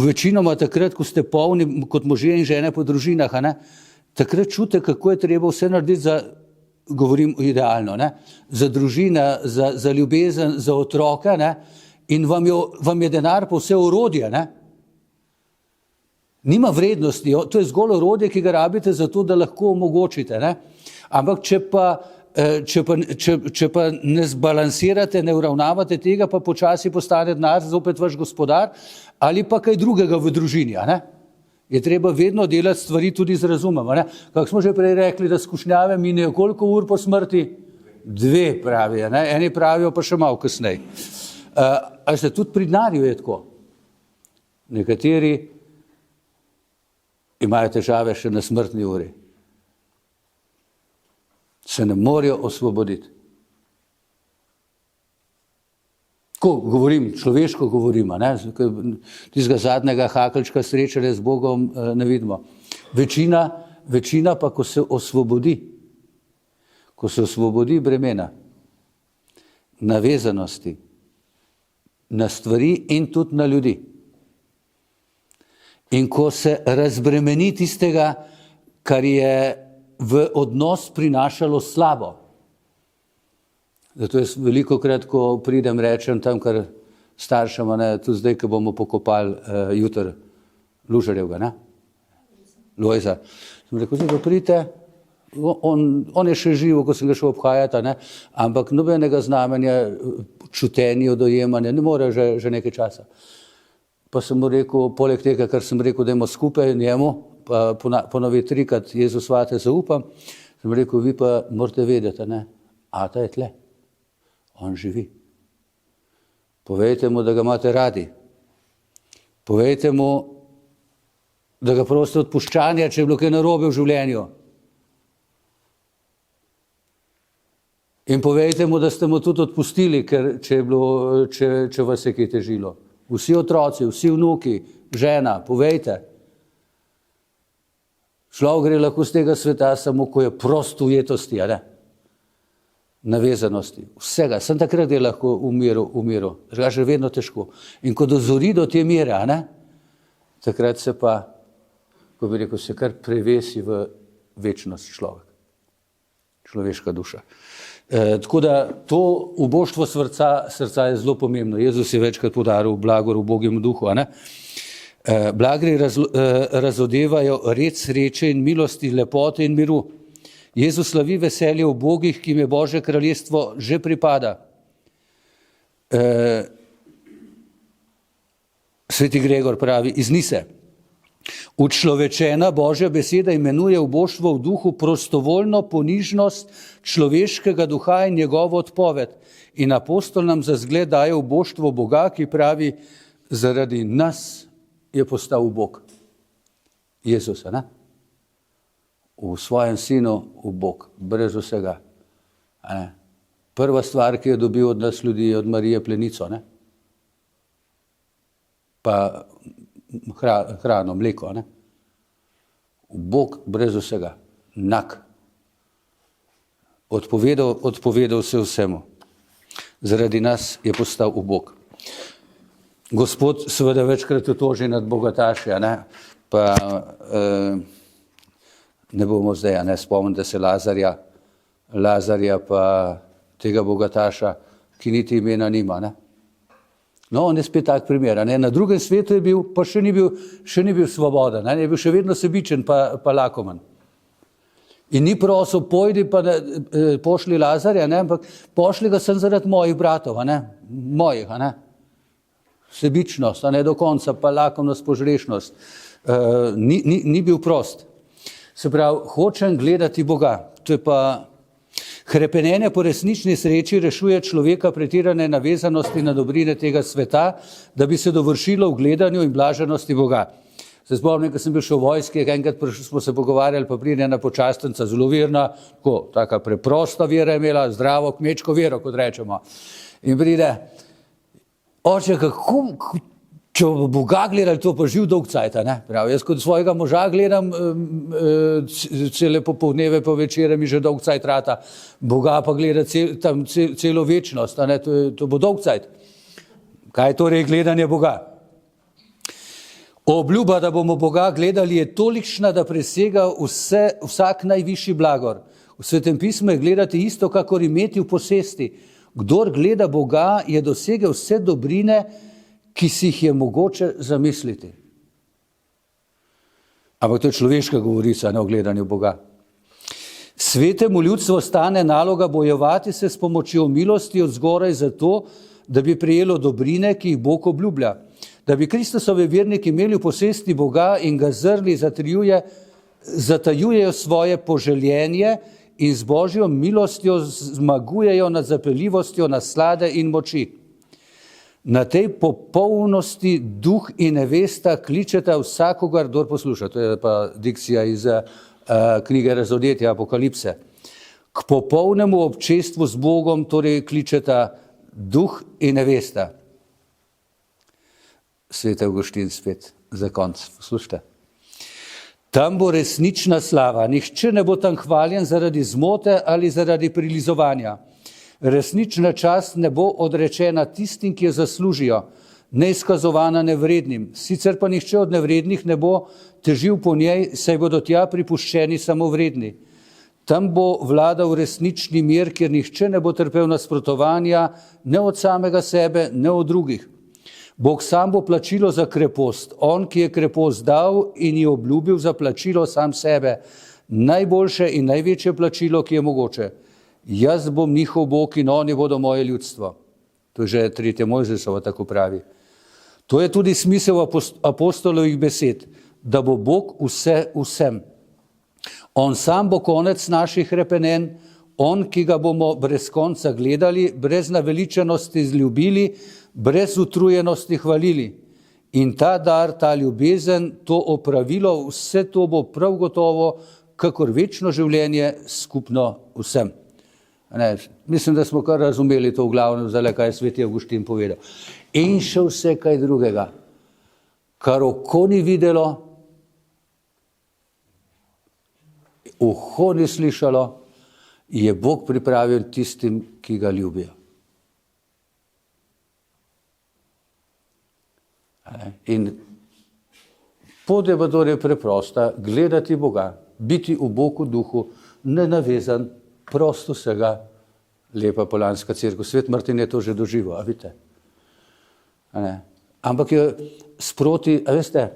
večinoma takrat, ko ste polni kot možje in žene po družinah, ne, takrat čute, kako je treba vse narediti za, govorim idealno, ne, za družine, za ljubezen, za otroka, ne, in vam je denar pa vse orodje. Ne. Nima vrednosti, to je zgolj orodje, ki ga rabite za to, da lahko omogočite. Ne. Ampak če pa ne zbalansirate, ne uravnavate tega, pa počasi postane denar zopet vaš gospodar ali pa kaj drugega v družini. Ne? Je treba vedno delati stvari tudi z razumom. A ne? Kako smo že prej rekli, da skušnjave minejo koliko ur po smrti? 2 pravijo, ne? Eni pravijo pa še malo kasneje. Ali se tudi pri denarju je tako? Nekateri imajo težave še na smrtni uri. Se ne morejo osvoboditi. Ko govorim, človeško govorim, tistega zadnjega hakelčka srečanja z Bogom ne vidimo. Večina pa, ko se osvobodi bremena, navezanosti, na stvari in tudi na ljudi. In ko se razbremeni tistega, kar je v odnos prinašalo slabo. Zato jaz veliko krat, ko pridem, rečem tam, kar staršem, tudi zdaj, ko bomo pokopali jutri Lužarjevga, Lojza. Sem rekel, zdaj pa pridite, on je še živo, ko sem ga šel obhajati, ampak nobenega znamenja, čutenja, dojemanja, ne more že nekaj časa. Pa sem mu rekel, poleg tega, kar sem rekel, dajmo skupaj njemu, pa ponovi 3-krat, Jezus vate zaupam, sem rekel, vi pa morate vedeti, Ata je tle. On živi. Povejte mu, da ga imate radi. Povejte mu, da ga prosite odpuščanja, če je bilo kaj narobe v življenju. In povejte mu, da ste mu tudi odpustili, ker če vas je kaj težilo. Vsi otroci, vsi vnuki, žena, povejte. Človek gre lahko z tega sveta samo, ko je prost ujetosti, navezanosti, vsega. Sem takrat je lahko umiral. Drugače je vedno težko. In ko dozori do te mere, takrat se pa, ko bi rekel, se kar prevesi v večnost človek. Človeška duša. Tako da to uboštvo srca je zelo pomembno. Jezus je večkrat poudaril blagor v Božjem duhu. Blagri razodevajo red sreče in milosti, lepote in miru. Jezus slavi veselje v Bogih, ki jim je Božje kraljestvo že pripada. Sveti Gregor pravi, iznise. Učlovečena Božja beseda imenuje uboštvo v duhu prostovoljno ponižnost človeškega duha in njegovo odpoved. In apostol nam za zgled daje uboštvo Boga, ki pravi, zaradi nas je postal Bog. Jezus, v svojem sinu v Bog, brez vsega. Prva stvar, ki je dobil od nas ljudi, je od Marije plenico, pa hrano, mleko. Bog brez vsega, nak. Odpovedal se vsemu. Zaradi nas je postal Bog. Gospod seveda večkrat otoži nad bogataši, pa ne bomo zdaj, spomnite se Lazarja pa tega bogataša, ki niti imena nima. No, on je spet tak primer. Na drugem svetu je bil, pa še ni bil svoboden, je bil še vedno sebičen pa lakomen. In ni prosil, pojdi pa pošli Lazarja, ampak pošli ga sem zaradi mojih bratov, mojih, sebičnost, do konca, pa lakomnost, požrešnost. Ni bil prost. Se pravi, hočem gledati Boga. To je pa hrepenenje po resnični sreči rešuje človeka pretirane navezanosti na dobrine tega sveta, da bi se dovršilo v gledanju in blaženosti Boga. Se spomnim, ko sem bil še v vojski, enkrat smo se pogovarjali, pa pride ena počastenca, zelo verna, taka preprosta vera je imela, zdravo kmečko vero, kot rečemo. In pride, oče, kako, če bo Boga gledali, to pa živ dolg cajt, pravi, jaz kot svojega moža gledam cele popoldneve pa večere mi že dolg cajt rata, Boga pa gleda celo večnost, to bo dolg cajt. Kaj je torej gledanje Boga? Obljuba, da bomo Boga gledali, je tolikšna, da presega vsak najvišji blagor. V Svetem pismu je gledati isto, kakor imeti v posesti. Kdor gleda Boga, je dosegel vse dobrine, ki si jih je mogoče zamisliti. Ampak to je človeška govorica, o gledanju Boga. Svetemu ljudstvu stane naloga bojevati se s pomočjo milosti od zgoraj zato, da bi prejelo dobrine, ki jih Bog obljublja. Da bi Kristusovi verniki imeli v posesti Boga in ga zrli zatajujejo svoje poželjenje in z Božjo milostjo zmagujejo nad zapeljivostjo naslade in moči. Na tej popolnosti duh in nevesta kličeta vsakogar, kdor posluša. To je pa dikcija iz knjige Razodetja Apokalipse. K popolnemu občestvu z Bogom torej kličeta duh in nevesta. Sveti Avguštin spet za konc, poslušajte. Tam bo resnična slava, nihče ne bo tam hvaljen zaradi zmote ali zaradi prilizovanja. Resnična čast ne bo odrečena tistim, ki jo zaslužijo, ne izkazovana nevrednim. Sicer pa nihče od nevrednih ne bo težil po njej, saj bodo tja pripuščeni samo vredni. Tam bo vladal resnični mir, kjer nihče ne bo trpel nasprotovanja, ne od samega sebe, ne od drugih. Bog sam bo plačilo za krepost, on, ki je krepost dal in ji obljubil za plačilo sam sebe, najboljše in največje plačilo, ki je mogoče. Jaz bom njihov Bog in oni bodo moje ljudstvo. To je že 3. Mojžesova tako pravi. To je tudi smisel apostolovih besed, da bo Bog vse vsem. On sam bo konec naših hrepenenj, on, ki ga bomo brez konca gledali, brez naveličanosti zljubili, brez utrujenosti hvalili. In ta dar, ta ljubezen, to opravilo, vse to bo prav gotovo, kakor večno življenje, skupno vsem. Ne, mislim, da smo kar razumeli to v glavnem, zdaj, kaj je sveti Avguštin povedal. In še vse kaj drugega, kar oko ni videlo, uho ni slišalo, je Bog pripravil tistim, ki ga ljubijo. In pot je pa torej preprosta, gledati Boga, biti v Bogu duhu, nenavezan, prost vsega. Lepa Polanska cerkev. Svet Martin je to že doživel, a vidite? Ampak je sproti, a veste,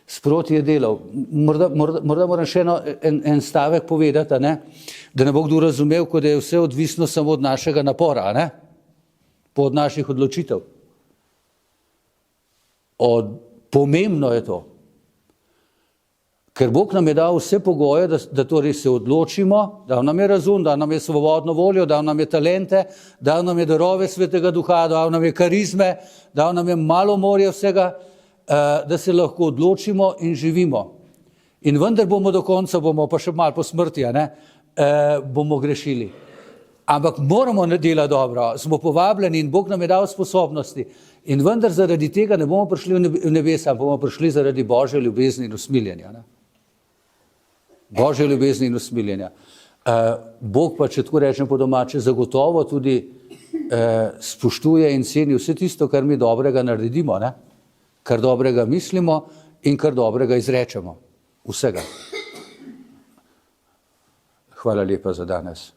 sproti je delal. Morda moram še en stavek povedati, da ne bo kdo razumel, kot da je vse odvisno samo od našega napora, od naših odločitev. Pomembno je to. Ker Bog nam je dal vse pogoje, da torej se odločimo, dal nam je razum, dal nam je svobodno voljo, dal nam je talente, dal nam je darove Svetega Duha, dal nam je karizme, dal nam je malo morja vsega, da se lahko odločimo in živimo. In vendar bomo do konca, bomo pa še malo po smrti, bomo grešili. Ampak moramo delati dobro, smo povabljeni in Bog nam je dal sposobnosti. In vendar zaradi tega ne bomo prišli v nebesa, bomo prišli zaradi Božje ljubezni in usmiljenja. Božje ljubezni in usmiljenja. Bog pa, če tako rečem po domače, zagotovo tudi spoštuje in ceni vse tisto, kar mi dobrega naredimo, kar dobrega mislimo in kar dobrega izrečemo. Vsega. Hvala lepa za danes.